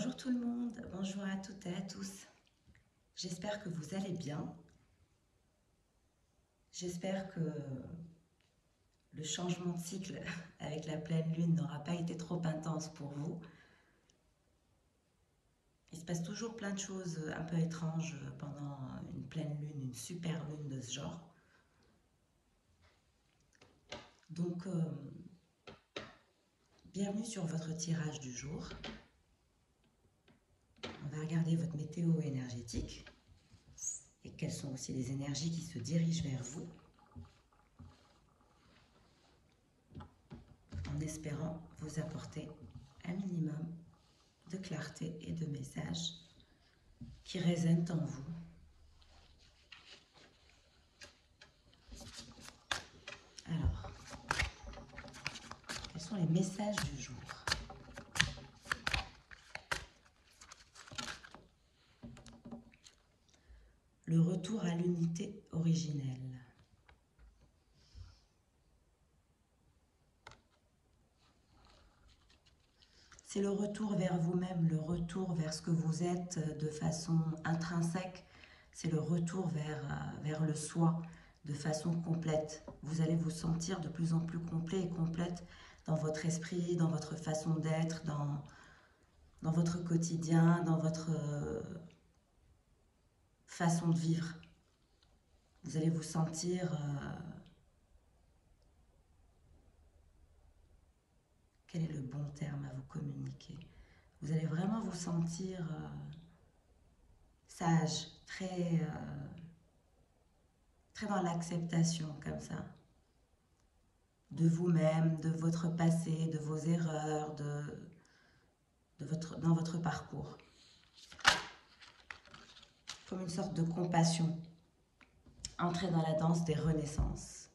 Bonjour tout le monde, bonjour à toutes et à tous. J'espère que vous allez bien. J'espère que le changement de cycle avec la pleine lune n'aura pas été trop intense pour vous. Il se passe toujours plein de choses un peu étranges pendant une pleine lune, une super lune de ce genre. Donc, bienvenue sur votre tirage du jour. On va regarder votre météo énergétique et quelles sont aussi les énergies qui se dirigent vers vous, en espérant vous apporter un minimum de clarté et de messages qui résonnent en vous. Alors, quels sont les messages du jour? Le retour à l'unité originelle. C'est le retour vers vous-même, le retour vers ce que vous êtes de façon intrinsèque. C'est le retour vers le soi de façon complète. Vous allez vous sentir de plus en plus complet et complète dans votre esprit, dans votre façon d'être, dans votre quotidien, dans votre façon de vivre. Vous allez vous sentir... quel est le bon terme à vous communiquer? Vous allez vraiment vous sentir sage, très dans l'acceptation comme ça. De vous-même, de votre passé, de vos erreurs, dans votre parcours. Comme une sorte de compassion. Entrez dans la danse des renaissances.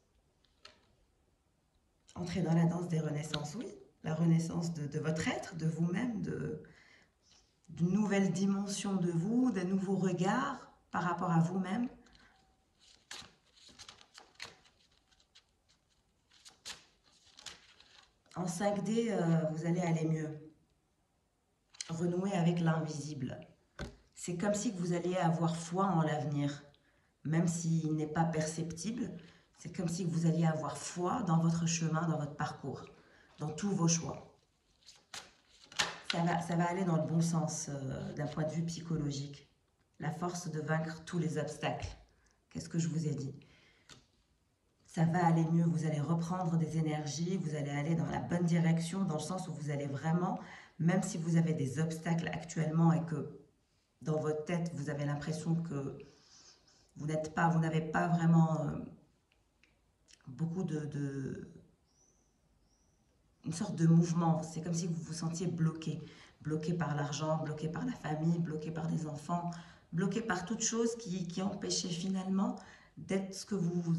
Entrez dans la danse des renaissances, oui. La renaissance de votre être, de vous-même, d'une nouvelle dimension de vous, d'un nouveau regard par rapport à vous-même. En 5D, vous allez aller mieux. Renouer avec l'invisible. C'est comme si vous alliez avoir foi en l'avenir, même s'il n'est pas perceptible. C'est comme si vous alliez avoir foi dans votre chemin, dans votre parcours, dans tous vos choix. Ça va aller dans le bon sens d'un point de vue psychologique. La force de vaincre tous les obstacles. Qu'est-ce que je vous ai dit? Ça va aller mieux, vous allez reprendre des énergies, vous allez aller dans la bonne direction, dans le sens où vous allez vraiment, même si vous avez des obstacles actuellement et que dans votre tête, vous avez l'impression que vous n'avez pas vraiment beaucoup une sorte de mouvement. C'est comme si vous vous sentiez bloqué. Bloqué par l'argent, bloqué par la famille, bloqué par des enfants, bloqué par toute chose qui empêchait finalement d'être ce que vous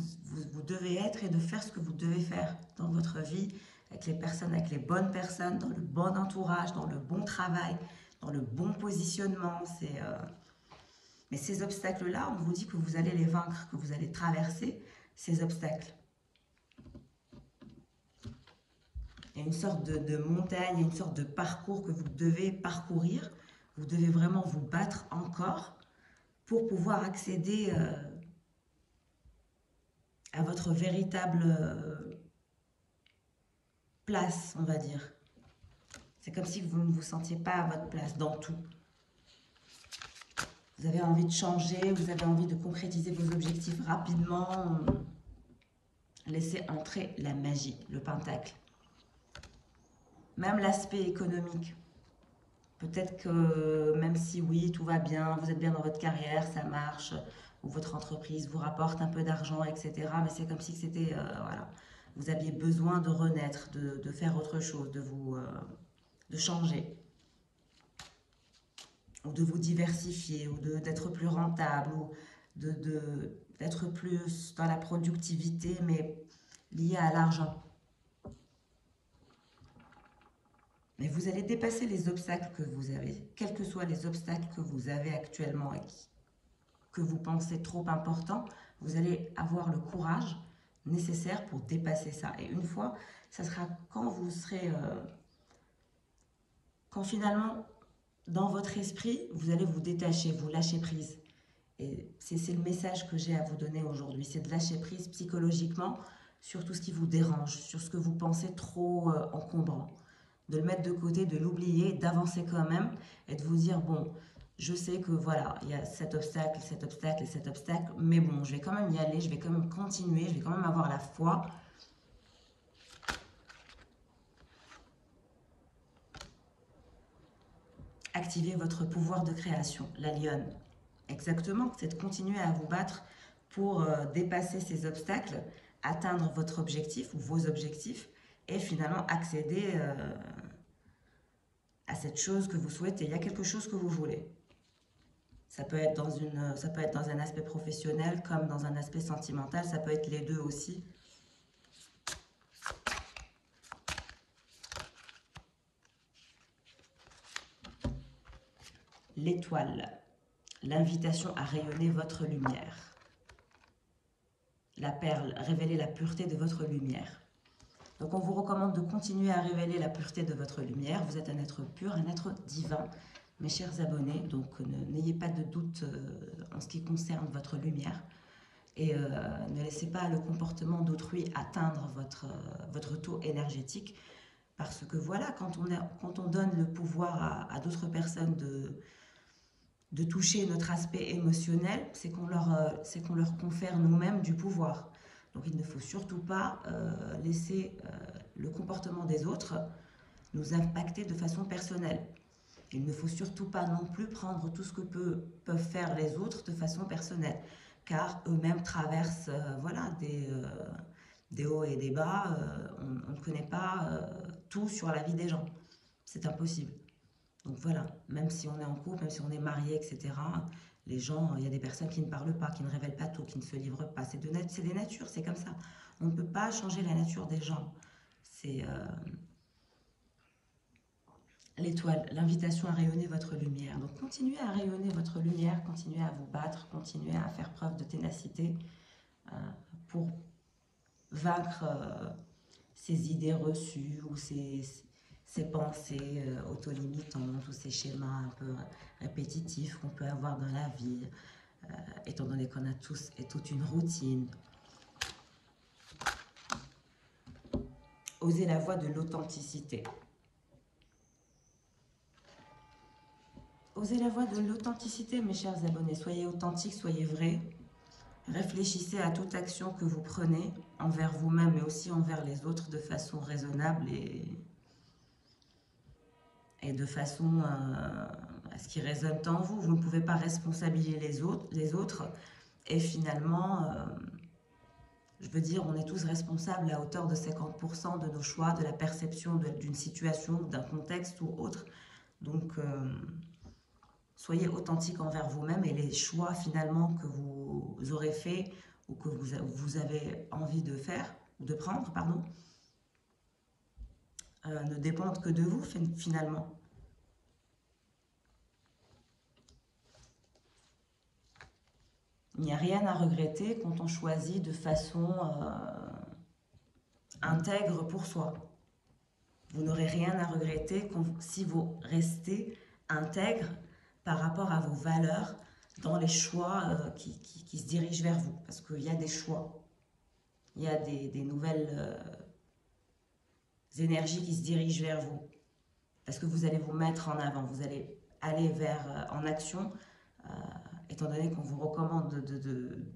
devez être et de faire ce que vous devez faire dans votre vie, avec les personnes, avec les bonnes personnes, dans le bon entourage, dans le bon travail, dans le bon positionnement. Mais ces obstacles-là, on vous dit que vous allez les vaincre, que vous allez traverser ces obstacles. Il y a une sorte de montagne, une sorte de parcours que vous devez parcourir. Vous devez vraiment vous battre encore pour pouvoir accéder à votre véritable place, on va dire. C'est comme si vous ne vous sentiez pas à votre place dans tout. Vous avez envie de changer, vous avez envie de concrétiser vos objectifs rapidement. Laissez entrer la magie, le pentacle. Même l'aspect économique. Peut-être que même si oui, tout va bien, vous êtes bien dans votre carrière, ça marche, ou votre entreprise vous rapporte un peu d'argent, etc. Mais c'est comme si c'était, voilà, vous aviez besoin de renaître, de faire autre chose, de changer. Ou de vous diversifier, ou d'être plus rentable, ou d'être plus dans la productivité, mais liée à l'argent. Mais vous allez dépasser les obstacles que vous avez, quels que soient les obstacles que vous avez actuellement et que vous pensez trop importants, vous allez avoir le courage nécessaire pour dépasser ça. Et une fois, ça sera quand vous serez... quand finalement dans votre esprit, vous allez vous détacher, vous lâcher prise. Et c'est le message que j'ai à vous donner aujourd'hui, c'est de lâcher prise psychologiquement sur tout ce qui vous dérange, sur ce que vous pensez trop encombrant. De le mettre de côté, de l'oublier, d'avancer quand même et de vous dire, bon, je sais que voilà, il y a cet obstacle et cet obstacle, mais bon, je vais quand même y aller, je vais quand même continuer, je vais quand même avoir la foi. Activez votre pouvoir de création, la lionne. Exactement, c'est de continuer à vous battre pour dépasser ces obstacles, atteindre votre objectif ou vos objectifs et finalement accéder à cette chose que vous souhaitez. Il y a quelque chose que vous voulez. Ça peut être dans un aspect professionnel comme dans un aspect sentimental, ça peut être les deux aussi. L'étoile, l'invitation à rayonner votre lumière. La perle, révéler la pureté de votre lumière. Donc on vous recommande de continuer à révéler la pureté de votre lumière. Vous êtes un être pur, un être divin, mes chers abonnés. Donc n'ayez pas de doute en ce qui concerne votre lumière. Et ne laissez pas le comportement d'autrui atteindre votre taux énergétique. Parce que voilà, quand on donne le pouvoir à d'autres personnes de toucher notre aspect émotionnel, c'est qu'on leur confère nous-mêmes du pouvoir. Donc il ne faut surtout pas laisser le comportement des autres nous impacter de façon personnelle. Il ne faut surtout pas non plus prendre tout ce que peuvent faire les autres de façon personnelle, car eux-mêmes traversent voilà, des hauts et des bas. On ne connaît pas tout sur la vie des gens. C'est impossible. Donc voilà, même si on est en couple, même si on est marié, etc., les gens, il y a des personnes qui ne parlent pas, qui ne révèlent pas tout, qui ne se livrent pas. C'est des natures, c'est comme ça. On ne peut pas changer la nature des gens. C'est l'étoile, l'invitation à rayonner votre lumière. Donc continuez à rayonner votre lumière, continuez à vous battre, continuez à faire preuve de ténacité pour vaincre ces idées reçues ou ces pensées auto-limitantes, tous ces schémas un peu répétitifs qu'on peut avoir dans la vie, étant donné qu'on a tous et toute une routine. Osez la voie de l'authenticité. Osez la voie de l'authenticité, mes chers abonnés. Soyez authentiques, soyez vrais. Réfléchissez à toute action que vous prenez envers vous-même, mais aussi envers les autres de façon raisonnable et de façon à ce qui résonne en vous. Vous ne pouvez pas responsabiliser les autres et finalement, je veux dire, on est tous responsables à hauteur de 50% de nos choix, de la perception d'une situation, d'un contexte ou autre. Donc, soyez authentique envers vous-même et les choix finalement que vous aurez faits ou que vous avez envie de faire, ou de prendre, pardon, ne dépendent que de vous finalement. Il n'y a rien à regretter quand on choisit de façon intègre pour soi. Vous n'aurez rien à regretter si vous restez intègre par rapport à vos valeurs dans les choix qui se dirigent vers vous. Parce qu'il y a des choix, il y a des nouvelles énergies qui se dirigent vers vous. Parce que vous allez vous mettre en avant, vous allez aller en action, étant donné qu'on vous recommande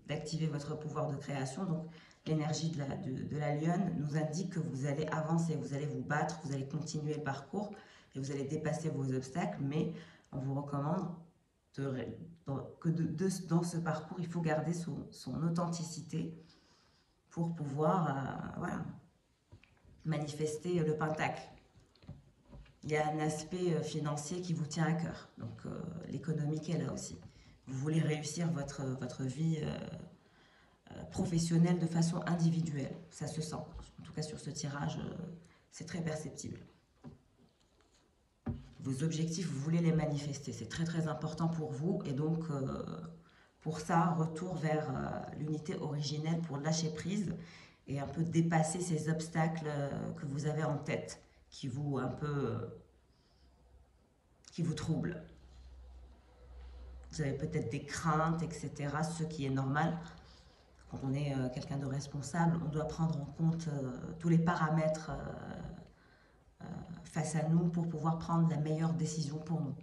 d'activer votre pouvoir de création. Donc l'énergie de la lionne nous indique que vous allez avancer, vous allez vous battre, vous allez continuer le parcours et vous allez dépasser vos obstacles, mais on vous recommande dans ce parcours, il faut garder son authenticité pour pouvoir voilà, manifester le pentacle. Il y a un aspect financier qui vous tient à cœur, donc l'économique est là aussi. Vous voulez réussir votre vie professionnelle de façon individuelle, ça se sent. En tout cas sur ce tirage, c'est très perceptible. Vos objectifs, vous voulez les manifester, c'est très très important pour vous et donc pour ça, retour vers l'unité originelle pour lâcher prise et un peu dépasser ces obstacles que vous avez en tête qui vous qui vous troublent. Vous avez peut-être des craintes, etc. Ce qui est normal. Quand on est quelqu'un de responsable, on doit prendre en compte tous les paramètres face à nous pour pouvoir prendre la meilleure décision pour nous.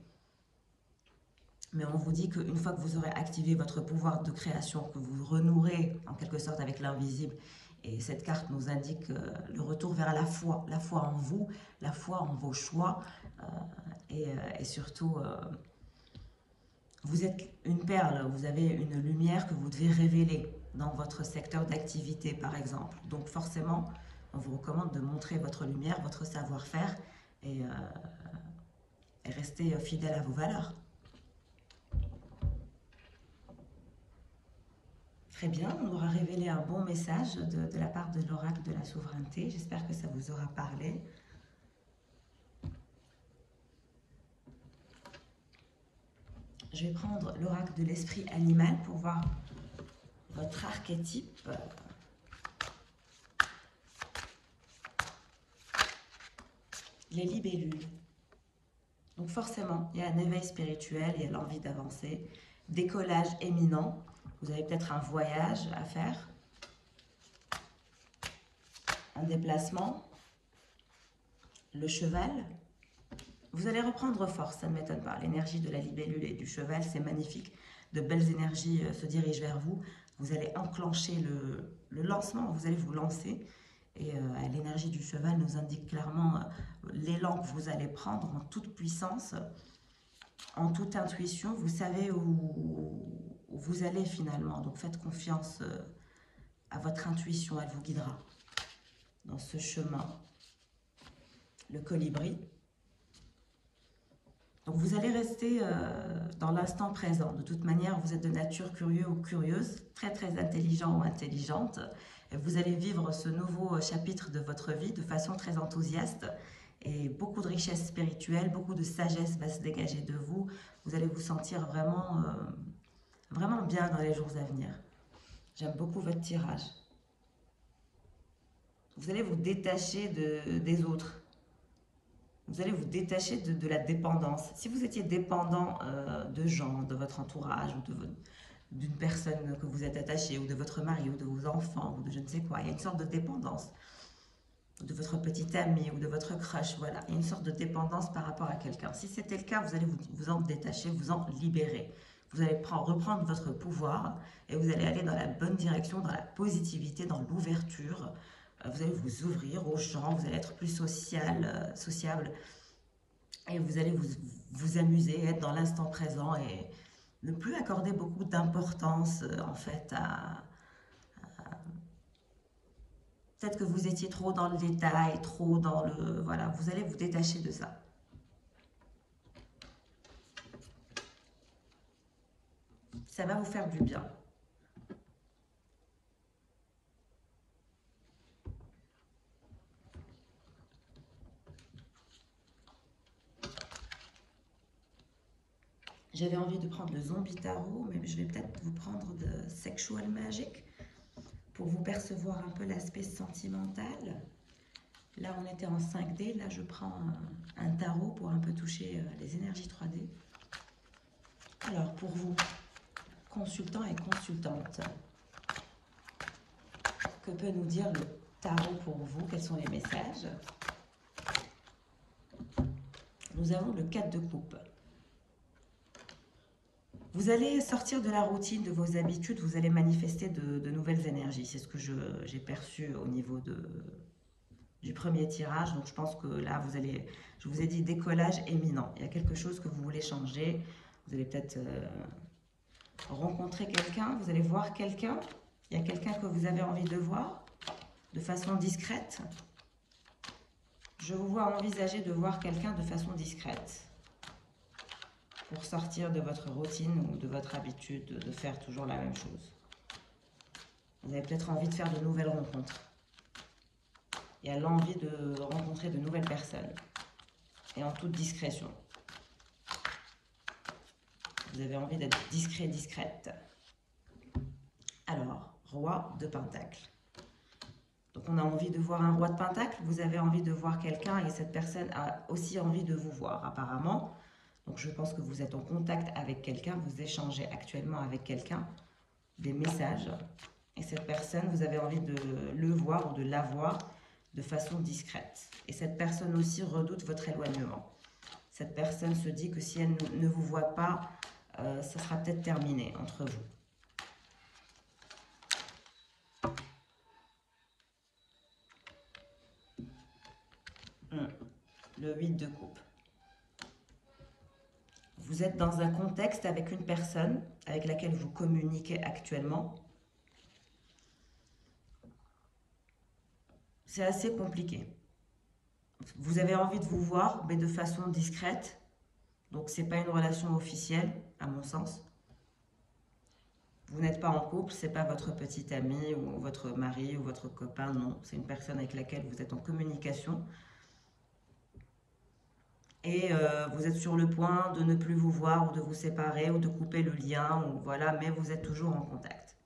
Mais on vous dit qu'une fois que vous aurez activé votre pouvoir de création, que vous renouerez en quelque sorte avec l'invisible, et cette carte nous indique le retour vers la foi en vous, la foi en vos choix, et surtout, vous êtes une perle, vous avez une lumière que vous devez révéler dans votre secteur d'activité par exemple. Donc forcément, on vous recommande de montrer votre lumière, votre savoir-faire, et rester fidèle à vos valeurs. Très bien, on aura révélé un bon message de la part de l'oracle de la souveraineté. J'espère que ça vous aura parlé. Je vais prendre l'oracle de l'esprit animal pour voir votre archétype. Les libellules. Donc forcément, il y a un éveil spirituel, il y a l'envie d'avancer, décollage éminent. Vous avez peut-être un voyage à faire, un déplacement, le cheval. Vous allez reprendre force, ça ne m'étonne pas. L'énergie de la libellule et du cheval, c'est magnifique. De belles énergies se dirigent vers vous. Vous allez enclencher le lancement, vous allez vous lancer. Et l'énergie du cheval nous indique clairement l'élan que vous allez prendre en toute puissance, en toute intuition. Vous savez où vous allez finalement. Donc faites confiance à votre intuition, elle vous guidera dans ce chemin. Le colibri. Donc vous allez rester dans l'instant présent. De toute manière, vous êtes de nature curieux ou curieuse, très très intelligent ou intelligente. Et vous allez vivre ce nouveau chapitre de votre vie de façon très enthousiaste. Et beaucoup de richesse spirituelle, beaucoup de sagesse va se dégager de vous. Vous allez vous sentir vraiment, vraiment bien dans les jours à venir. J'aime beaucoup votre tirage. Vous allez vous détacher des autres. Vous allez vous détacher de la dépendance. Si vous étiez dépendant de gens, de votre entourage, ou d'une personne que vous êtes attaché, ou de votre mari, ou de vos enfants, ou de je ne sais quoi, il y a une sorte de dépendance. De votre petit ami, ou de votre crush, voilà. Il y a une sorte de dépendance par rapport à quelqu'un. Si c'était le cas, vous allez vous en détacher, vous en libérer. Vous allez reprendre votre pouvoir, et vous allez aller dans la bonne direction, dans la positivité, dans l'ouverture. Vous allez vous ouvrir aux gens, vous allez être plus sociable, et vous allez vous amuser, être dans l'instant présent et ne plus accorder beaucoup d'importance en fait peut-être que vous étiez trop dans le détail, trop dans le... Voilà, vous allez vous détacher de ça. Ça va vous faire du bien. J'avais envie de prendre le Zombie Tarot, mais je vais peut-être vous prendre de Sexual Magic pour vous percevoir un peu l'aspect sentimental. Là, on était en 5D. Là, je prends un tarot pour un peu toucher les énergies 3D. Alors, pour vous, consultants et consultantes, que peut nous dire le tarot pour vous? Quels sont les messages? Nous avons le 4 de coupe. Vous allez sortir de la routine, de vos habitudes, vous allez manifester de nouvelles énergies. C'est ce que j'ai perçu au niveau du premier tirage. Donc je pense que là, je vous ai dit décollage éminent. Il y a quelque chose que vous voulez changer. Vous allez peut-être rencontrer quelqu'un, vous allez voir quelqu'un. Il y a quelqu'un que vous avez envie de voir de façon discrète. Je vous vois envisager de voir quelqu'un de façon discrète, pour sortir de votre routine ou de votre habitude de faire toujours la même chose. Vous avez peut-être envie de faire de nouvelles rencontres. Il y a l'envie de rencontrer de nouvelles personnes. Et en toute discrétion. Vous avez envie d'être discret, discrète. Alors, roi de Pentacle. Donc on a envie de voir un roi de Pentacle. Vous avez envie de voir quelqu'un et cette personne a aussi envie de vous voir apparemment. Donc je pense que vous êtes en contact avec quelqu'un, vous échangez actuellement avec quelqu'un des messages. Et cette personne, vous avez envie de le voir ou de la voir de façon discrète. Et cette personne aussi redoute votre éloignement. Cette personne se dit que si elle ne vous voit pas, ça sera peut-être terminé entre vous. Le 8 de coupe. Vous êtes dans un contexte avec une personne avec laquelle vous communiquez actuellement. C'est assez compliqué. Vous avez envie de vous voir, mais de façon discrète. Donc, ce n'est pas une relation officielle, à mon sens. Vous n'êtes pas en couple, ce n'est pas votre petit ami ou votre mari ou votre copain, non. C'est une personne avec laquelle vous êtes en communication. Et vous êtes sur le point de ne plus vous voir ou de vous séparer ou de couper le lien, ou voilà, mais vous êtes toujours en contact.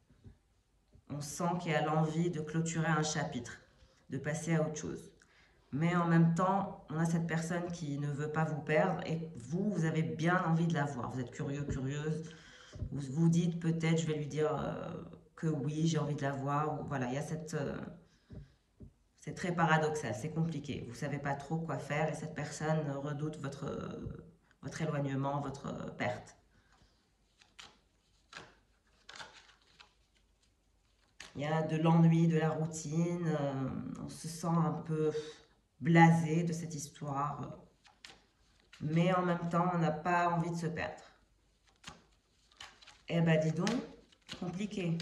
On sent qu'il y a l'envie de clôturer un chapitre, de passer à autre chose. Mais en même temps, on a cette personne qui ne veut pas vous perdre et vous avez bien envie de la voir. Vous êtes curieux, curieuse. Vous vous dites peut-être, je vais lui dire que oui, j'ai envie de la voir. Voilà, il y a cette... c'est très paradoxal, c'est compliqué. Vous ne savez pas trop quoi faire et cette personne redoute votre éloignement, votre perte. Il y a de l'ennui, de la routine. On se sent un peu blasé de cette histoire. Mais en même temps, on n'a pas envie de se perdre. Eh ben, dis donc, compliqué.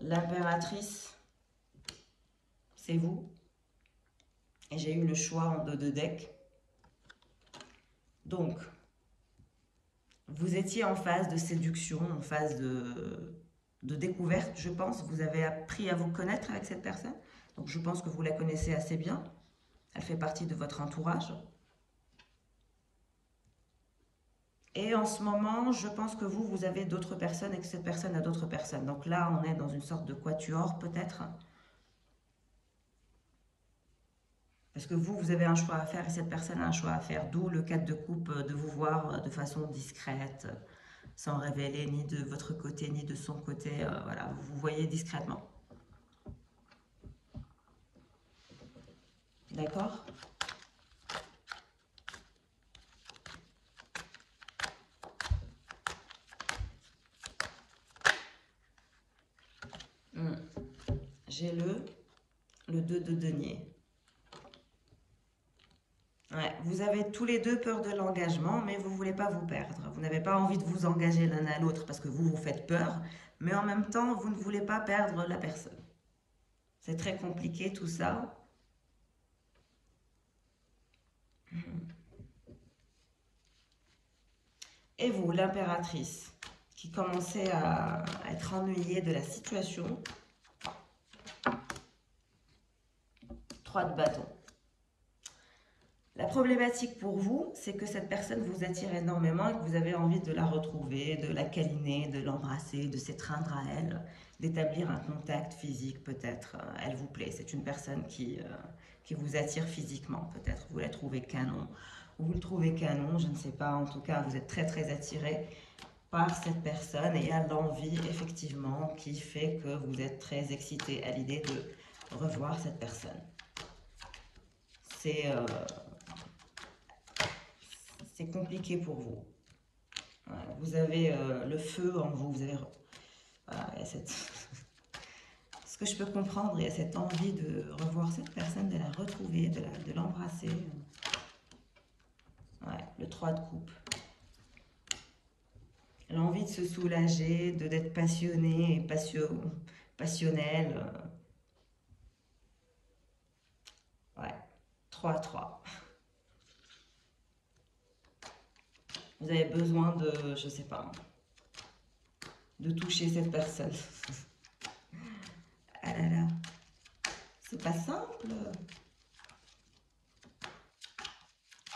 L'impératrice, c'est vous. Et j'ai eu le choix en deux de deck. Donc, vous étiez en phase de séduction, en phase de découverte, je pense. Vous avez appris à vous connaître avec cette personne. Donc, je pense que vous la connaissez assez bien. Elle fait partie de votre entourage. Et en ce moment, je pense que vous avez d'autres personnes et que cette personne a d'autres personnes. Donc là, on est dans une sorte de quatuor, peut-être. Parce que vous avez un choix à faire et cette personne a un choix à faire. D'où le 4 de coupe, de vous voir de façon discrète, sans révéler ni de votre côté, ni de son côté. Voilà, vous vous voyez discrètement. D'accord ? J'ai le 2 de denier. Ouais, vous avez tous les deux peur de l'engagement, mais vous ne voulez pas vous perdre. Vous n'avez pas envie de vous engager l'un à l'autre parce que vous faites peur, mais en même temps, vous ne voulez pas perdre la personne. C'est très compliqué tout ça. Et vous, l'impératrice, qui commençait à être ennuyée de la situation. 3 de bâton. La problématique pour vous, c'est que cette personne vous attire énormément et que vous avez envie de la retrouver, de la câliner, de l'embrasser, de s'étreindre à elle, d'établir un contact physique peut-être. Elle vous plaît, c'est une personne qui vous attire physiquement peut-être. Vous la trouvez canon, vous le trouvez canon, je ne sais pas. En tout cas, vous êtes très très attiré par cette personne et il y a l'envie effectivement qui fait que vous êtes très excité à l'idée de revoir cette personne. C'est compliqué pour vous. Vous avez le feu en vous. Vous avez, voilà, il y a cette... Ce que je peux comprendre, il y a cette envie de revoir cette personne, de la retrouver, de l'embrasser. Ouais, le 3 de coupe. L'envie de se soulager, d'être passionné et passionnel. Ouais, 3-3. Vous avez besoin de, je sais pas, de toucher cette personne. Ah là là, c'est pas simple.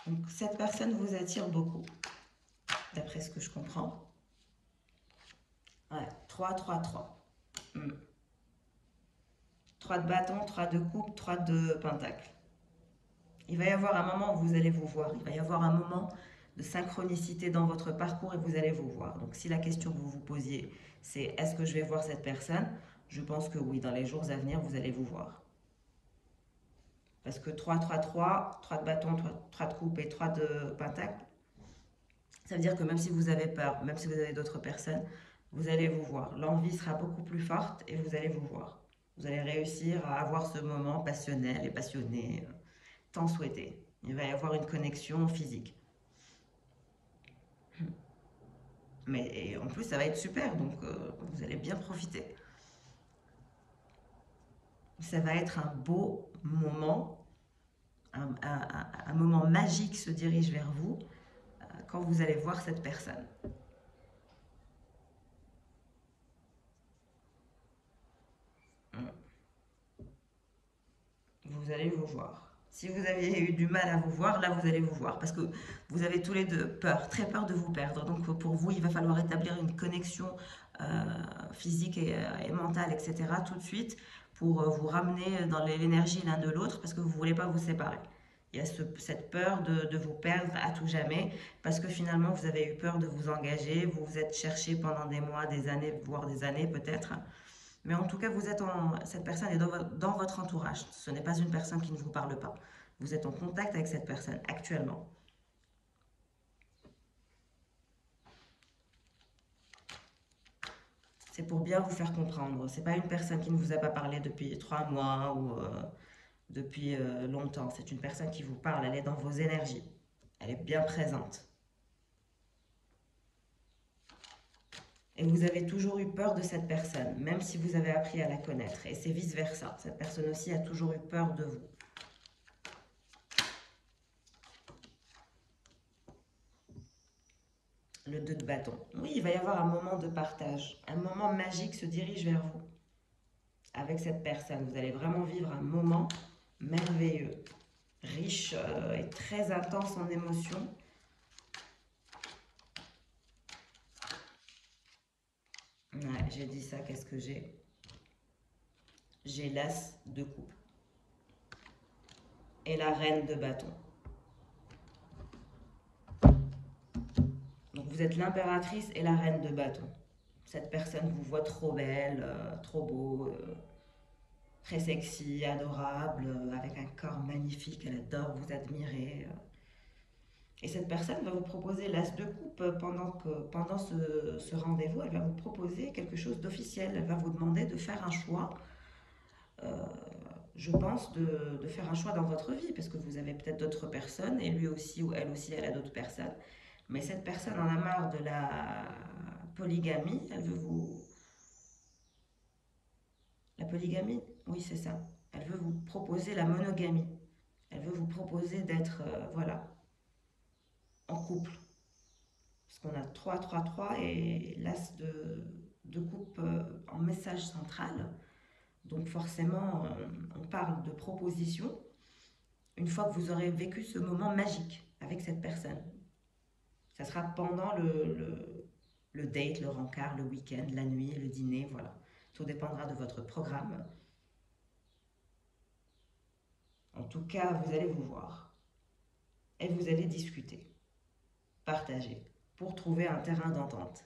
Donc cette personne vous attire beaucoup, d'après ce que je comprends. Ouais, 3-3-3. 3 de bâton, 3 de coupe, 3 de pentacle. Il va y avoir un moment où vous allez vous voir. Il va y avoir un moment de synchronicité dans votre parcours et vous allez vous voir. Donc si la question que vous vous posiez, c'est est-ce que je vais voir cette personne? Je pense que oui, dans les jours à venir, vous allez vous voir. Parce que 3, 3, 3, 3 de bâton, 3 de coupe et 3 de pentacle, ça veut dire que même si vous avez peur, même si vous avez d'autres personnes, vous allez vous voir. L'envie sera beaucoup plus forte et vous allez vous voir. Vous allez réussir à avoir ce moment passionnel et passionné, tant souhaité. Il va y avoir une connexion physique. Mais en plus, ça va être super, donc vous allez bien profiter. Ça va être un beau moment, un moment magique se dirige vers vous quand vous allez voir cette personne. Vous allez vous voir. Si vous aviez eu du mal à vous voir, là vous allez vous voir parce que vous avez tous les deux peur, très peur de vous perdre. Donc pour vous, il va falloir établir une connexion physique et mentale, etc. tout de suite pour vous ramener dans l'énergie l'un de l'autre parce que vous ne voulez pas vous séparer. Il y a cette peur de vous perdre à tout jamais parce que finalement vous avez eu peur de vous engager, vous vous êtes cherché pendant des mois, des années, voire des années peut-être. Mais en tout cas, cette personne est dans votre entourage. Ce n'est pas une personne qui ne vous parle pas. Vous êtes en contact avec cette personne actuellement. C'est pour bien vous faire comprendre. C'est pas une personne qui ne vous a pas parlé depuis 3 mois ou depuis longtemps. C'est une personne qui vous parle. Elle est dans vos énergies. Elle est bien présente. Et vous avez toujours eu peur de cette personne, même si vous avez appris à la connaître. Et c'est vice-versa. Cette personne aussi a toujours eu peur de vous. Le 2 de bâton. Oui, il va y avoir un moment de partage. Un moment magique se dirige vers vous. Avec cette personne, vous allez vraiment vivre un moment merveilleux, riche et très intense en émotions. Ouais, j'ai dit ça, qu'est-ce que j'ai? J'ai l'as de coupe. Et la reine de bâton. Donc vous êtes l'impératrice et la reine de bâton. Cette personne vous voit trop belle, trop beau, très sexy, adorable, avec un corps magnifique, elle adore vous admirer. Et cette personne va vous proposer l'as de coupe pendant ce rendez-vous, elle va vous proposer quelque chose d'officiel, elle va vous demander de faire un choix, je pense, de faire un choix dans votre vie, parce que vous avez peut-être d'autres personnes, et lui aussi, ou elle aussi, elle a d'autres personnes. Mais cette personne en a marre de la polygamie, elle veut vous... La polygamie, oui c'est ça. Elle veut vous proposer la monogamie. Elle veut vous proposer d'être, voilà, en couple. Parce qu'on a 3, 3, 3 et l'as de coupe en message central. Donc forcément, on parle de proposition une fois que vous aurez vécu ce moment magique avec cette personne. Ça sera pendant le date, le rencard, le week-end, la nuit, le dîner, voilà. Tout dépendra de votre programme. En tout cas, vous allez vous voir et vous allez discuter, partager, pour trouver un terrain d'entente.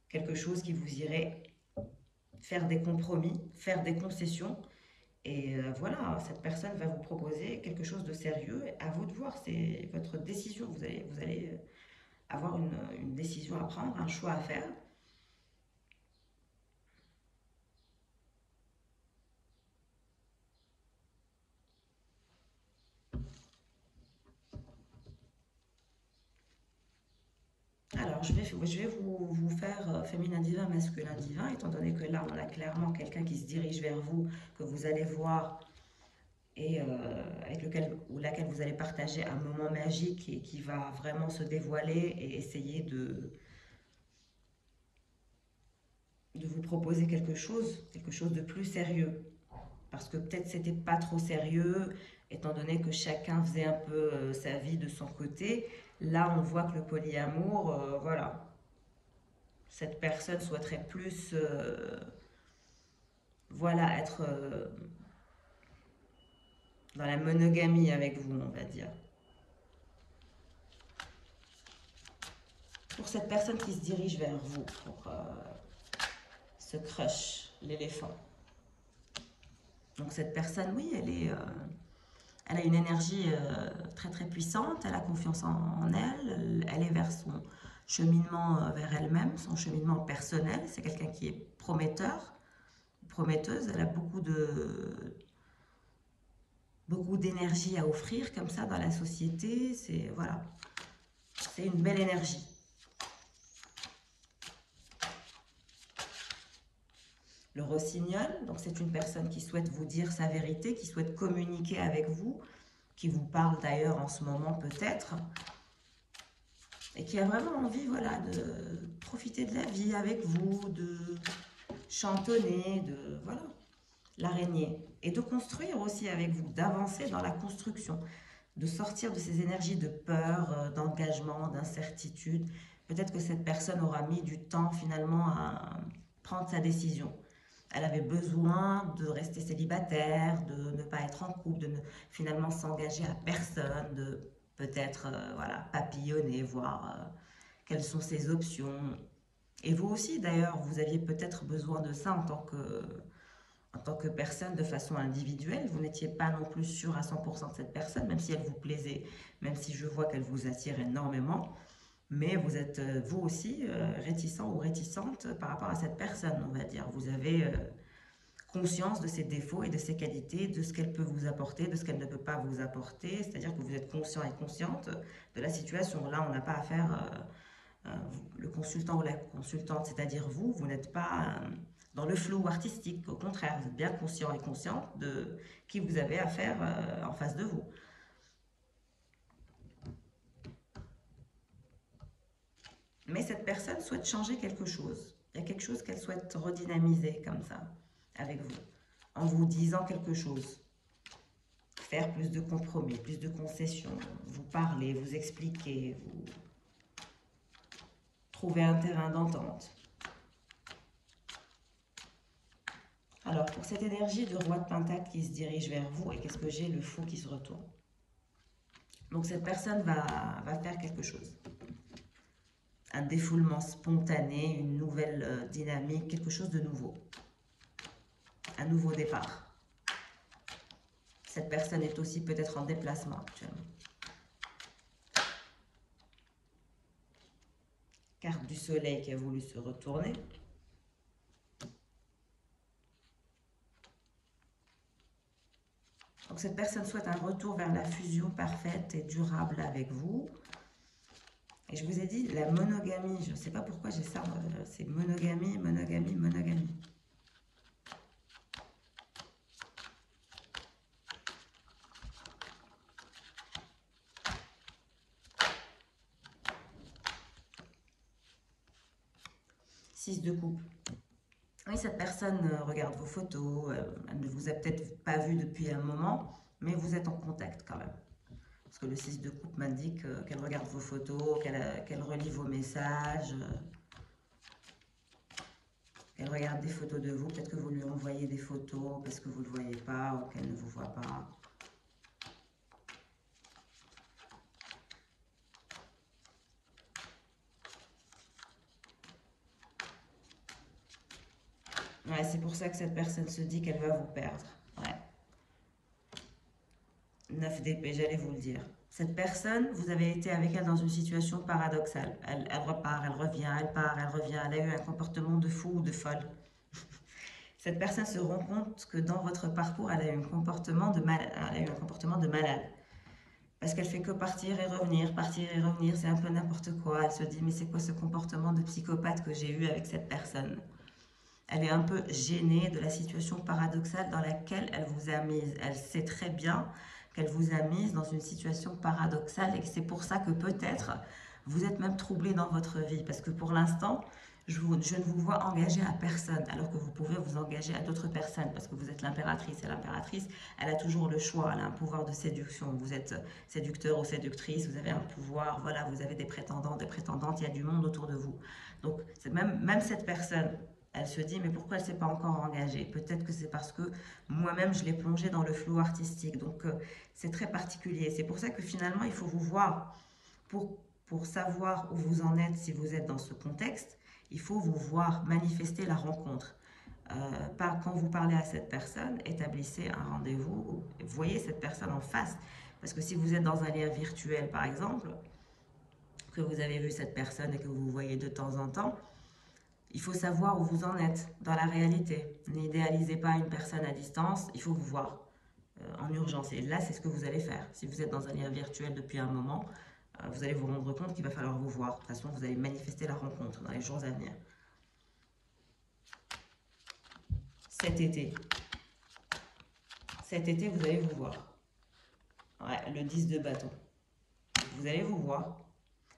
Quelque chose qui vous irait faire des compromis, faire des concessions. Et voilà, cette personne va vous proposer quelque chose de sérieux. À vous de voir, c'est votre décision. Vous allez avoir une décision à prendre, un choix à faire. Alors, je vais vous faire féminin divin, masculin divin, étant donné que là, on a clairement quelqu'un qui se dirige vers vous, que vous allez voir et avec lequel ou laquelle vous allez partager un moment magique et qui va vraiment se dévoiler et essayer de vous proposer quelque chose de plus sérieux. Parce que peut-être c'était pas trop sérieux, étant donné que chacun faisait un peu sa vie de son côté. Là, on voit que le polyamour, voilà, cette personne souhaiterait plus voilà, être dans la monogamie avec vous, on va dire. Pour cette personne qui se dirige vers vous, pour ce crush, l'éléphant. Donc cette personne, oui, elle a une énergie très très puissante, elle a confiance en elle, elle est vers son cheminement vers elle-même, son cheminement personnel. C'est quelqu'un qui est prometteur, prometteuse, elle a beaucoup d'énergie à offrir comme ça dans la société. C'est voilà, c'est une belle énergie. Le rossignol, donc c'est une personne qui souhaite vous dire sa vérité, qui souhaite communiquer avec vous, qui vous parle d'ailleurs en ce moment peut-être, et qui a vraiment envie, voilà, de profiter de la vie avec vous, de chantonner, de voilà, l'araignée, et de construire aussi avec vous, d'avancer dans la construction, de sortir de ces énergies de peur, d'engagement, d'incertitude. Peut-être que cette personne aura mis du temps finalement à prendre sa décision. Elle avait besoin de rester célibataire, de ne pas être en couple, de ne finalement s'engager à personne, de peut-être voilà, papillonner, voir quelles sont ses options. Et vous aussi d'ailleurs, vous aviez peut-être besoin de ça en tant que personne de façon individuelle. Vous n'étiez pas non plus sûr à 100% de cette personne, même si elle vous plaisait, même si je vois qu'elle vous attire énormément. Mais vous êtes vous aussi réticent ou réticente par rapport à cette personne, on va dire. Vous avez conscience de ses défauts et de ses qualités, de ce qu'elle peut vous apporter, de ce qu'elle ne peut pas vous apporter. C'est-à-dire que vous êtes conscient et consciente de la situation. Là, on n'a pas affaire, le consultant ou la consultante, c'est-à-dire vous, vous n'êtes pas dans le flou artistique. Au contraire, vous êtes bien conscient et consciente de qui vous avez affaire en face de vous. Mais cette personne souhaite changer quelque chose. Il y a quelque chose qu'elle souhaite redynamiser comme ça, avec vous, en vous disant quelque chose. Faire plus de compromis, plus de concessions, vous parler, vous expliquer, vous trouver un terrain d'entente. Alors, pour cette énergie de roi de Pentacle qui se dirige vers vous, et qu'est-ce que j'ai? Le fou qui se retourne. Donc, cette personne va faire quelque chose. Un défoulement spontané, une nouvelle dynamique, quelque chose de nouveau. Un nouveau départ. Cette personne est aussi peut-être en déplacement actuellement. Carte du soleil qui a voulu se retourner. Donc cette personne souhaite un retour vers la fusion parfaite et durable avec vous. Et je vous ai dit, la monogamie, je ne sais pas pourquoi j'ai ça, c'est monogamie, monogamie, monogamie. Six de coupe. Oui, cette personne regarde vos photos, elle ne vous a peut-être pas vu depuis un moment, mais vous êtes en contact quand même. Parce que le 6 de coupe m'indique qu'elle regarde vos photos, qu'elle relit vos messages, qu'elle regarde des photos de vous. Peut-être que vous lui envoyez des photos parce que vous ne le voyez pas ou qu'elle ne vous voit pas. Ouais, c'est pour ça que cette personne se dit qu'elle va vous perdre. Ouais. 9 d'épée, j'allais vous le dire. Cette personne, vous avez été avec elle dans une situation paradoxale. Elle repart, elle revient, elle part, elle revient. Elle a eu un comportement de fou ou de folle. Cette personne se rend compte que dans votre parcours, elle a eu un comportement de malade. Parce qu'elle fait que partir et revenir, c'est un peu n'importe quoi. Elle se dit, mais c'est quoi ce comportement de psychopathe que j'ai eu avec cette personne? Elle est un peu gênée de la situation paradoxale dans laquelle elle vous a mise. Elle sait très bien qu'elle vous a mise dans une situation paradoxale et que c'est pour ça que peut-être vous êtes même troublé dans votre vie. Parce que pour l'instant, je ne vous vois engagé à personne, alors que vous pouvez vous engager à d'autres personnes, parce que vous êtes l'impératrice. Et l'impératrice, elle a toujours le choix, elle a un pouvoir de séduction. Vous êtes séducteur ou séductrice, vous avez un pouvoir, voilà, vous avez des prétendants, des prétendantes, il y a du monde autour de vous. Donc, même cette personne Elle se dit, mais pourquoi elle ne s'est pas encore engagée? Peut-être que c'est parce que moi-même, je l'ai plongée dans le flou artistique. Donc, c'est très particulier. C'est pour ça que finalement, il faut vous voir pour savoir où vous en êtes si vous êtes dans ce contexte. Il faut vous voir manifester la rencontre. Quand vous parlez à cette personne, établissez un rendez-vous, voyez cette personne en face. Parce que si vous êtes dans un lien virtuel, par exemple, que vous avez vu cette personne et que vous voyez de temps en temps, il faut savoir où vous en êtes dans la réalité. N'idéalisez pas une personne à distance, il faut vous voir en urgence. Et là, c'est ce que vous allez faire. Si vous êtes dans un lien virtuel depuis un moment, vous allez vous rendre compte qu'il va falloir vous voir. De toute façon, vous allez manifester la rencontre dans les jours à venir. Cet été, vous allez vous voir. Ouais, le 10 de bâton. Vous allez vous voir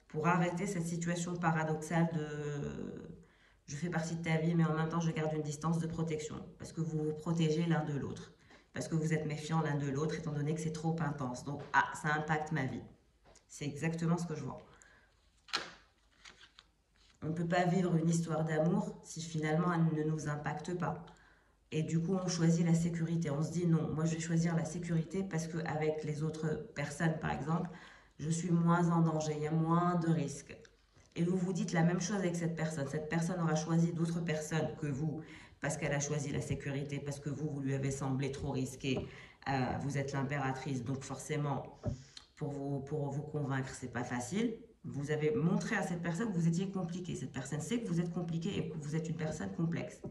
pour arrêter cette situation paradoxale de je fais partie de ta vie, mais en même temps, je garde une distance de protection. Parce que vous vous protégez l'un de l'autre. Parce que vous êtes méfiants l'un de l'autre, étant donné que c'est trop intense. Donc, ça impacte ma vie. C'est exactement ce que je vois. On ne peut pas vivre une histoire d'amour si finalement elle ne nous impacte pas. Et du coup, on choisit la sécurité. On se dit non, moi je vais choisir la sécurité parce qu'avec les autres personnes, par exemple, je suis moins en danger, il y a moins de risques. Et vous vous dites la même chose avec cette personne. Cette personne aura choisi d'autres personnes que vous parce qu'elle a choisi la sécurité, parce que vous lui avez semblé trop risqué. Vous êtes l'impératrice, donc forcément, pour vous convaincre, c'est pas facile. Vous avez montré à cette personne que vous étiez compliqué. Cette personne sait que vous êtes compliqué et que vous êtes une personne complexe.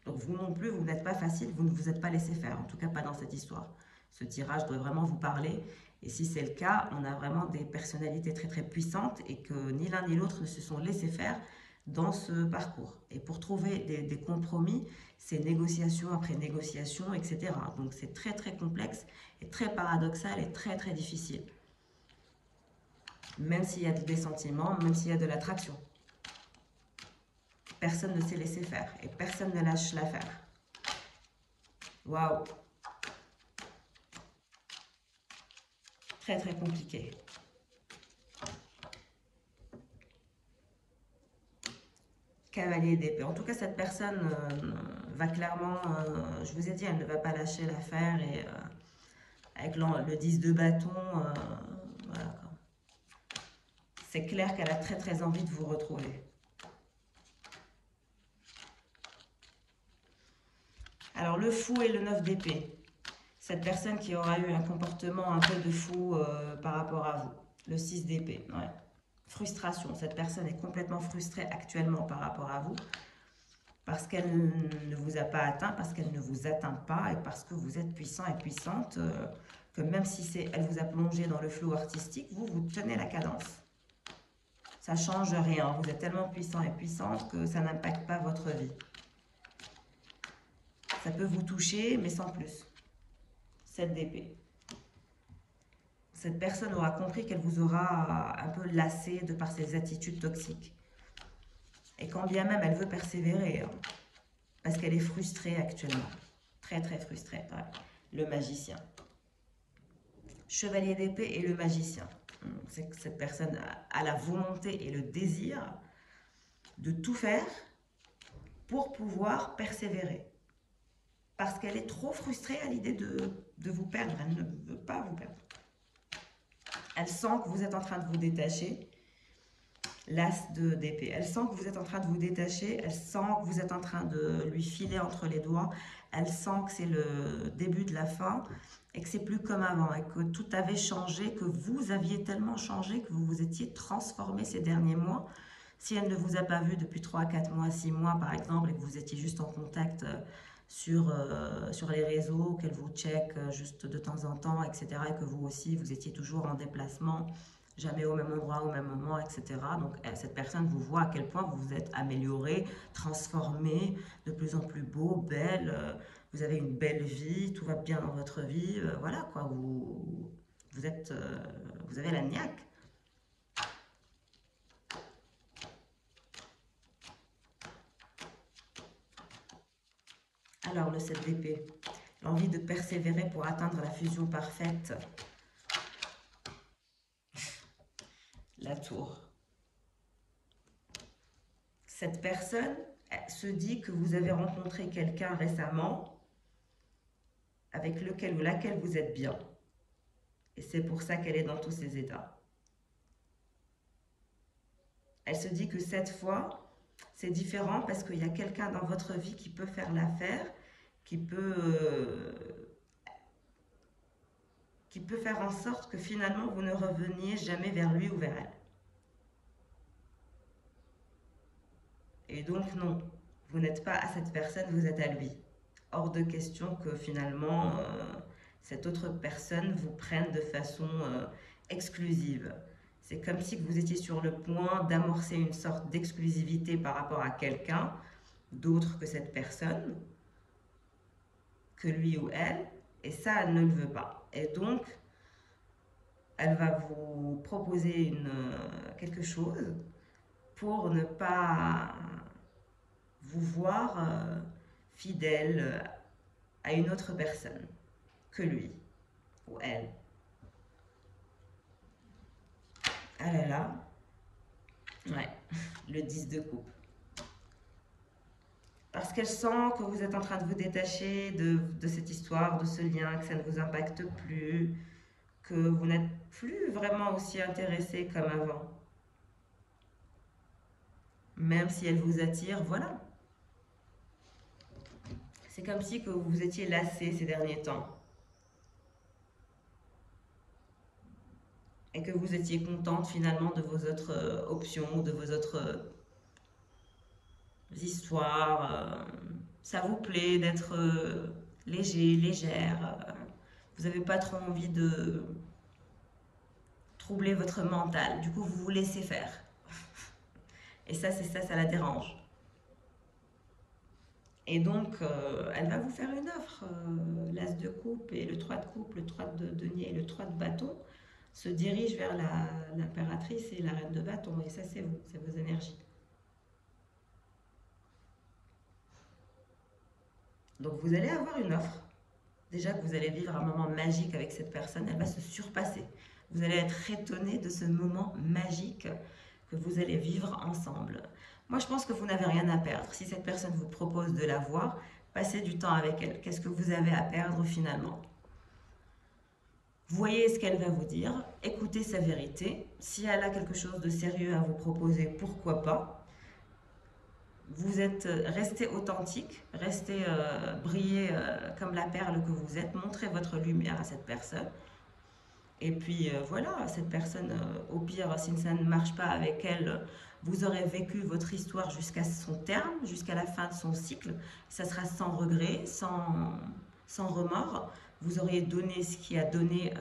Donc vous non plus, vous n'êtes pas facile, vous ne vous êtes pas laissé faire, en tout cas pas dans cette histoire. Ce tirage doit vraiment vous parler. Et si c'est le cas, on a vraiment des personnalités très très puissantes et que ni l'un ni l'autre ne se sont laissés faire dans ce parcours. Et pour trouver des compromis, c'est négociation après négociation, etc. Donc c'est très très complexe et très paradoxal et très très difficile. Même s'il y a des sentiments, même s'il y a de l'attraction. Personne ne s'est laissé faire et personne ne lâche l'affaire. Waouh! Très très compliqué. Cavalier d'épée. En tout cas, cette personne va clairement, je vous ai dit, elle ne va pas lâcher l'affaire et avec le 10 de bâton, voilà. C'est clair qu'elle a très très envie de vous retrouver. Alors le fou et le 9 d'épée. Cette personne qui aura eu un comportement un peu de fou par rapport à vous. Le 6 d'épée, ouais. Frustration. Cette personne est complètement frustrée actuellement par rapport à vous. Parce qu'elle ne vous a pas atteint, parce qu'elle ne vous atteint pas et parce que vous êtes puissant et puissante, que même si elle vous a plongé dans le flou artistique, vous tenez la cadence. Ça ne change rien. Vous êtes tellement puissant et puissante que ça n'impacte pas votre vie. Ça peut vous toucher, mais sans plus. 7 d'épée. Cette personne aura compris qu'elle vous aura un peu lassé de par ses attitudes toxiques. Et quand bien même elle veut persévérer, hein, parce qu'elle est frustrée actuellement. Très très frustrée. Ouais. Le magicien. Chevalier d'épée et le magicien. C'est que cette personne a la volonté et le désir de tout faire pour pouvoir persévérer. Parce qu'elle est trop frustrée à l'idée de vous perdre. Elle ne veut pas vous perdre. Elle sent que vous êtes en train de vous détacher. L'as d'épée. Elle sent que vous êtes en train de vous détacher. Elle sent que vous êtes en train de lui filer entre les doigts. Elle sent que c'est le début de la fin et que c'est plus comme avant et que tout avait changé, que vous aviez tellement changé, que vous vous étiez transformé ces derniers mois. Si elle ne vous a pas vu depuis 3, 4 mois, 6 mois par exemple et que vous étiez juste en contact sur les réseaux, qu'elle vous check juste de temps en temps, etc. et que vous aussi, vous étiez toujours en déplacement, jamais au même endroit, au même moment, etc. Donc cette personne vous voit à quel point vous vous êtes amélioré, transformé, de plus en plus beau, belle, vous avez une belle vie, tout va bien dans votre vie, voilà quoi, vous avez la niaque. Alors le 7 d'épée, l'envie de persévérer pour atteindre la fusion parfaite. La tour. Cette personne Elle se dit que vous avez rencontré quelqu'un récemment avec lequel ou laquelle vous êtes bien. Et c'est pour ça qu'elle est dans tous ces états. Elle se dit que cette fois, c'est différent parce qu'il y a quelqu'un dans votre vie qui peut faire l'affaire, qui peut faire en sorte que finalement vous ne reveniez jamais vers lui ou vers elle. Et donc non, vous n'êtes pas à cette personne, vous êtes à lui. Hors de question que finalement cette autre personne vous prenne de façon exclusive. C'est comme si vous étiez sur le point d'amorcer une sorte d'exclusivité par rapport à quelqu'un d'autre que cette personne, que lui ou elle, et ça, elle ne le veut pas. Et donc, elle va vous proposer quelque chose pour ne pas vous voir fidèle à une autre personne que lui ou elle. Ah là là, ouais, le 10 de coupe. Parce qu'elle sent que vous êtes en train de vous détacher de cette histoire, de ce lien, que ça ne vous impacte plus, que vous n'êtes plus vraiment aussi intéressé comme avant. Même si elle vous attire, voilà. C'est comme si que vous étiez lassé ces derniers temps. Et que vous étiez contente finalement de vos autres options, de vos autres histoires. Ça vous plaît d'être léger, légère. Vous n'avez pas trop envie de troubler votre mental. Du coup, vous vous laissez faire. Et ça, c'est ça, ça la dérange. Et donc, elle va vous faire une offre. L'as de coupe et le 3 de coupe, le 3 de denier et le 3 de bâton se dirigent vers l'impératrice et la reine de bâton. Et ça, c'est vous, c'est vos énergies. Donc, vous allez avoir une offre. Déjà que vous allez vivre un moment magique avec cette personne, elle va se surpasser. Vous allez être étonné de ce moment magique que vous allez vivre ensemble. Moi, je pense que vous n'avez rien à perdre. Si cette personne vous propose de la voir, passez du temps avec elle. Qu'est-ce que vous avez à perdre finalement? Voyez ce qu'elle va vous dire, écoutez sa vérité. Si elle a quelque chose de sérieux à vous proposer, pourquoi pas? Vous êtes resté authentique, restez briller comme la perle que vous êtes, montrez votre lumière à cette personne. Et puis voilà, cette personne, au pire, si ça ne marche pas avec elle, vous aurez vécu votre histoire jusqu'à son terme, jusqu'à la fin de son cycle. Ça sera sans regret, sans remords. Vous auriez donné ce qui a donné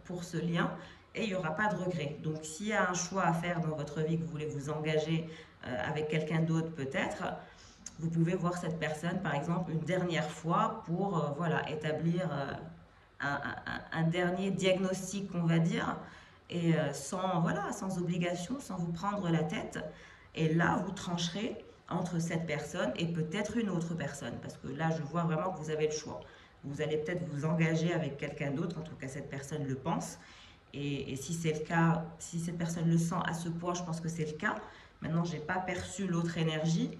pour ce lien et il n'y aura pas de regret. Donc s'il y a un choix à faire dans votre vie, que vous voulez vous engager avec quelqu'un d'autre peut-être, vous pouvez voir cette personne par exemple une dernière fois pour voilà, établir un dernier diagnostic, on va dire, et voilà, sans obligation, sans vous prendre la tête. Et là, vous trancherez entre cette personne et peut-être une autre personne, parce que là, je vois vraiment que vous avez le choix. Vous allez peut-être vous engager avec quelqu'un d'autre, en tout cas cette personne le pense. Et si c'est le cas, si cette personne le sent à ce point, je pense que c'est le cas. Maintenant, je n'ai pas perçu l'autre énergie.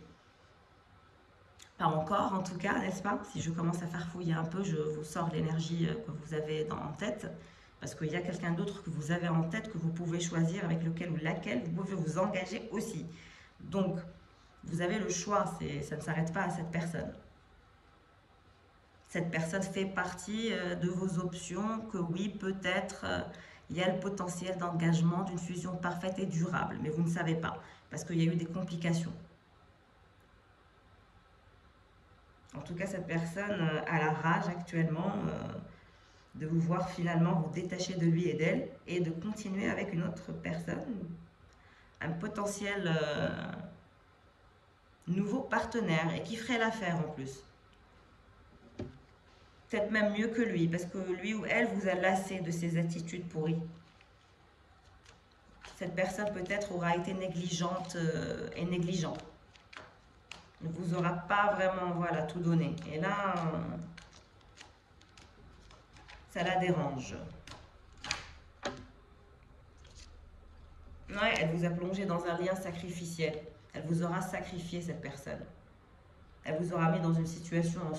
Pas encore, en tout cas, n'est-ce pas? Si je commence à farfouiller un peu, je vous sors l'énergie que vous avez en tête. Parce qu'il y a quelqu'un d'autre que vous avez en tête, que vous pouvez choisir, avec lequel ou laquelle vous pouvez vous engager aussi. Donc, vous avez le choix, ça ne s'arrête pas à cette personne. Cette personne fait partie de vos options, que oui, peut-être, il y a le potentiel d'engagement d'une fusion parfaite et durable, mais vous ne savez pas, parce qu'il y a eu des complications. En tout cas, cette personne a la rage actuellement de vous voir finalement vous détacher de lui et d'elle et de continuer avec une autre personne, un potentiel nouveau partenaire et qui ferait l'affaire en plus. Peut-être même mieux que lui, parce que lui ou elle vous a lassé de ses attitudes pourries. Cette personne peut-être aura été négligente et négligent. Ne vous aura pas vraiment voilà, tout donné. Et là, ça la dérange. Ouais, elle vous a plongé dans un lien sacrificiel. Elle vous aura sacrifié, cette personne. Elle vous aura mis dans une situation en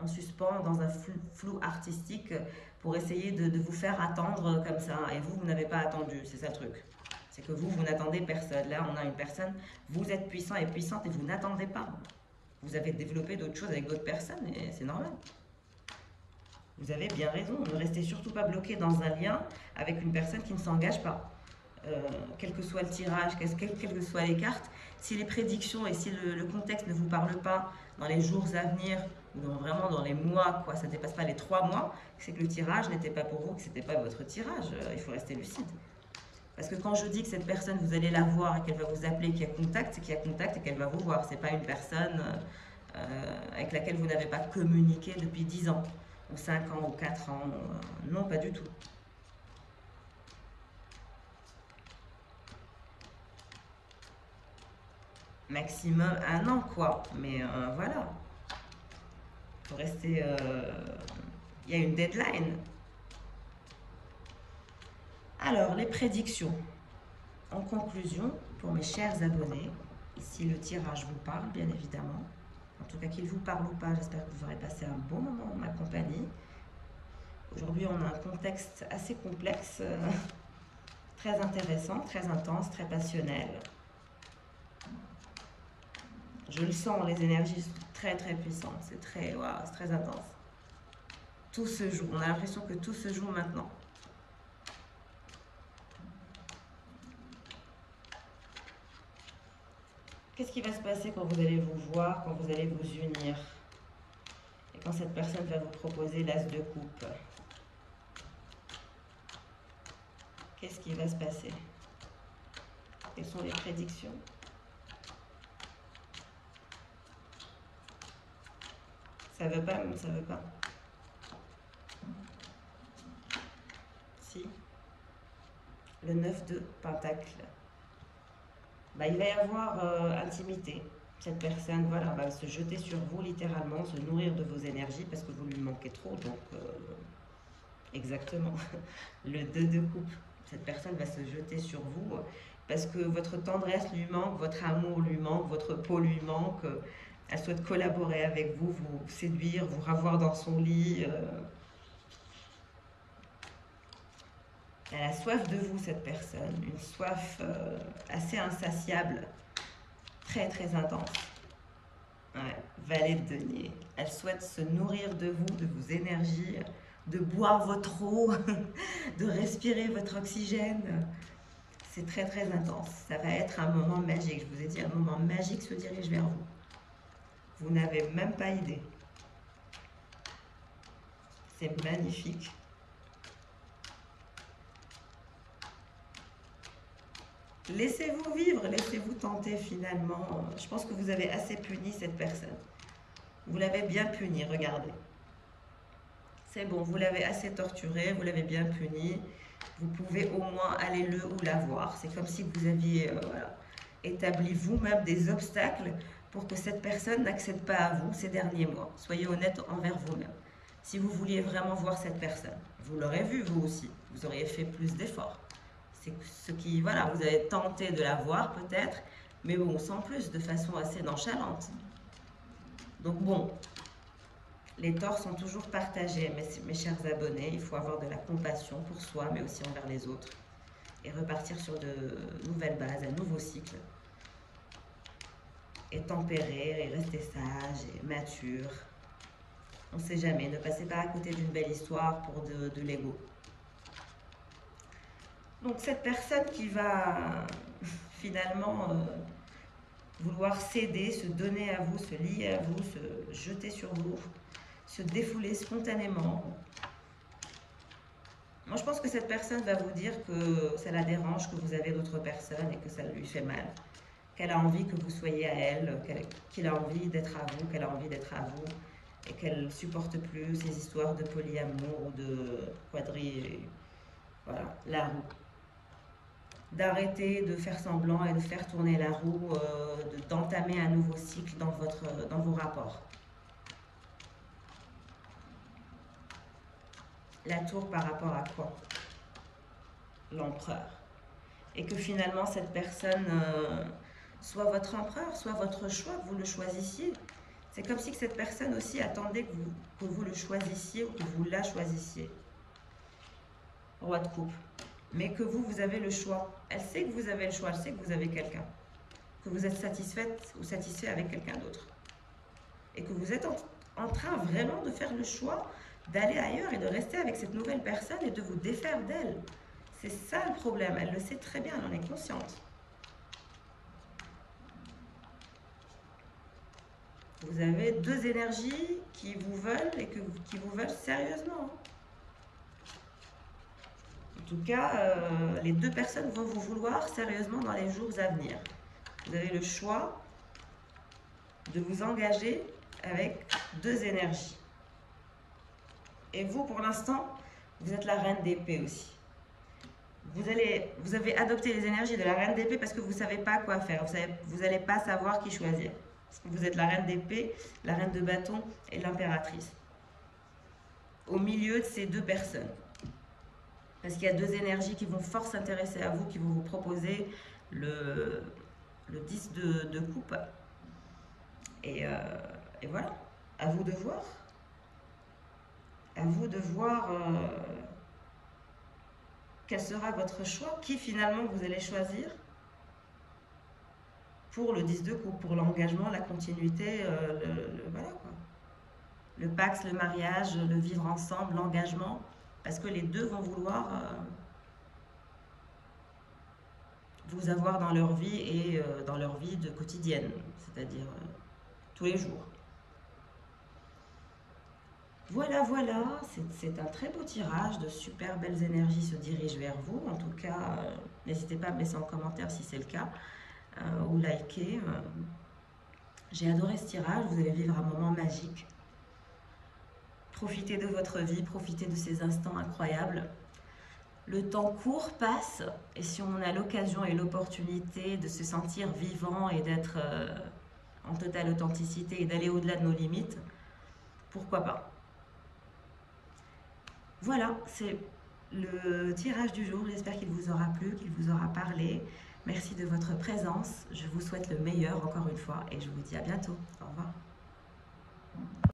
suspens dans un flou artistique pour essayer de vous faire attendre comme ça. Et vous, vous n'avez pas attendu, c'est ça le truc. C'est que vous n'attendez personne. Là, on a une personne, vous êtes puissant et puissante et vous n'attendez pas. Vous avez développé d'autres choses avec d'autres personnes et c'est normal. Vous avez bien raison, ne restez surtout pas bloqué dans un lien avec une personne qui ne s'engage pas. Quel que soit le tirage, quelles que soient les cartes, si les prédictions et si le contexte ne vous parle pas dans les jours à venir, ou vraiment dans les mois, quoi, ça ne dépasse pas les 3 mois, c'est que le tirage n'était pas pour vous, que ce n'était pas votre tirage. Il faut rester lucide. Parce que quand je dis que cette personne, vous allez la voir et qu'elle va vous appeler, qu'il y a contact, c'est qu'il y a contact et qu'elle va vous voir. Ce n'est pas une personne avec laquelle vous n'avez pas communiqué depuis 10 ans, ou 5 ans, ou 4 ans. Non, pas du tout. Maximum 1 an, quoi. Mais voilà. Il faut rester... il y a une deadline. Alors, les prédictions. En conclusion, pour mes chers abonnés, si le tirage vous parle, bien évidemment, en tout cas qu'il vous parle ou pas, j'espère que vous aurez passé un bon moment en ma compagnie. Aujourd'hui, on a un contexte assez complexe, très intéressant, très intense, très passionnel. Je le sens, les énergies sont très très puissantes, c'est très intense. Tout se joue, on a l'impression que tout se joue maintenant. Qu'est-ce qui va se passer quand vous allez vous voir, quand vous allez vous unir? Et quand cette personne va vous proposer l'as de coupe? Qu'est-ce qui va se passer? Quelles sont les prédictions? Ça veut pas, ça veut pas. Si. Le 9 de Pentacle. Bah, il va y avoir intimité. Cette personne, voilà, va se jeter sur vous littéralement, se nourrir de vos énergies parce que vous lui manquez trop. Donc, exactement. Le 2 de coupe. Cette personne va se jeter sur vous parce que votre tendresse lui manque, votre amour lui manque, votre peau lui manque. Elle souhaite collaborer avec vous, vous séduire, vous ravoir dans son lit. Elle a soif de vous, cette personne. Une soif assez insatiable, très très intense. Ouais, valet de denier. Elle souhaite se nourrir de vous, de vos énergies, de boire votre eau, de respirer votre oxygène. C'est très très intense. Ça va être un moment magique. Je vous ai dit, un moment magique se dirige vers vous. Vous n'avez même pas idée. C'est magnifique. Laissez-vous vivre, laissez-vous tenter finalement. Je pense que vous avez assez puni cette personne. Vous l'avez bien puni, regardez. C'est bon, vous l'avez assez torturé, vous l'avez bien puni. Vous pouvez au moins aller le ou la voir. C'est comme si vous aviez établi vous-même des obstacles pour que cette personne n'accède pas à vous ces derniers mois. Soyez honnête envers vous-même. Si vous vouliez vraiment voir cette personne, vous l'aurez vue vous aussi. Vous auriez fait plus d'efforts. C'est ce qui, voilà, vous avez tenté de la voir peut-être, mais bon, sans plus, de façon assez nonchalante. Donc bon, les torts sont toujours partagés, mes chers abonnés. Il faut avoir de la compassion pour soi, mais aussi envers les autres. Et repartir sur de nouvelles bases, un nouveau cycle. Et tempérer, et rester sage, et mature. On ne sait jamais, ne passez pas à côté d'une belle histoire pour de l'ego. Donc cette personne qui va finalement vouloir céder, se donner à vous, se lier à vous, se jeter sur vous, se défouler spontanément. Moi je pense que cette personne va vous dire que ça la dérange, que vous avez d'autres personnes et que ça lui fait mal. Qu'elle a envie que vous soyez à elle, qu'il a envie d'être à vous, qu'elle a envie d'être à vous et qu'elle ne supporte plus ces histoires de polyamour ou de voilà, la roue. D'arrêter de faire semblant et de faire tourner la roue, d'entamer un nouveau cycle dans vos rapports. La tour par rapport à quoi? L'empereur. Et que finalement cette personne soit votre empereur, soit votre choix, que vous le choisissiez. C'est comme si que cette personne aussi attendait que vous le choisissiez ou que vous la choisissiez. Roi de coupe. Mais que vous avez le choix. Elle sait que vous avez le choix, elle sait que vous avez quelqu'un. Que vous êtes satisfaite ou satisfait avec quelqu'un d'autre. Et que vous êtes en train vraiment de faire le choix d'aller ailleurs et de rester avec cette nouvelle personne et de vous défaire d'elle. C'est ça le problème, elle le sait très bien, elle en est consciente. Vous avez deux énergies qui vous veulent et qui vous veulent sérieusement. En tout cas, les deux personnes vont vous vouloir sérieusement dans les jours à venir. Vous avez le choix de vous engager avec deux énergies. Et vous, pour l'instant, vous êtes la reine d'épée aussi. Vous avez adopté les énergies de la reine d'épée parce que vous ne savez pas quoi faire. Vous n'allez pas savoir qui choisir. Parce que vous êtes la reine d'épée, la reine de bâton et l'impératrice. Au milieu de ces deux personnes. Parce qu'il y a deux énergies qui vont fort s'intéresser à vous, qui vont vous proposer le 10 de coupe. Et voilà, à vous de voir. À vous de voir quel sera votre choix, qui finalement vous allez choisir pour le 10 de coupe, pour l'engagement, la continuité, voilà quoi. Le pax, le mariage, le vivre ensemble, l'engagement, parce que les deux vont vouloir vous avoir dans leur vie et dans leur vie de quotidienne, c'est-à-dire tous les jours. Voilà, voilà, c'est un très beau tirage, de super belles énergies se dirigent vers vous. En tout cas, n'hésitez pas à me laisser en commentaire si c'est le cas, ou liker. J'ai adoré ce tirage, vous allez vivre un moment magique. Profitez de votre vie, profitez de ces instants incroyables. Le temps court, passe, et si on a l'occasion et l'opportunité de se sentir vivant et d'être en totale authenticité et d'aller au-delà de nos limites, pourquoi pas? Voilà, c'est le tirage du jour. J'espère qu'il vous aura plu, qu'il vous aura parlé. Merci de votre présence. Je vous souhaite le meilleur encore une fois et je vous dis à bientôt. Au revoir.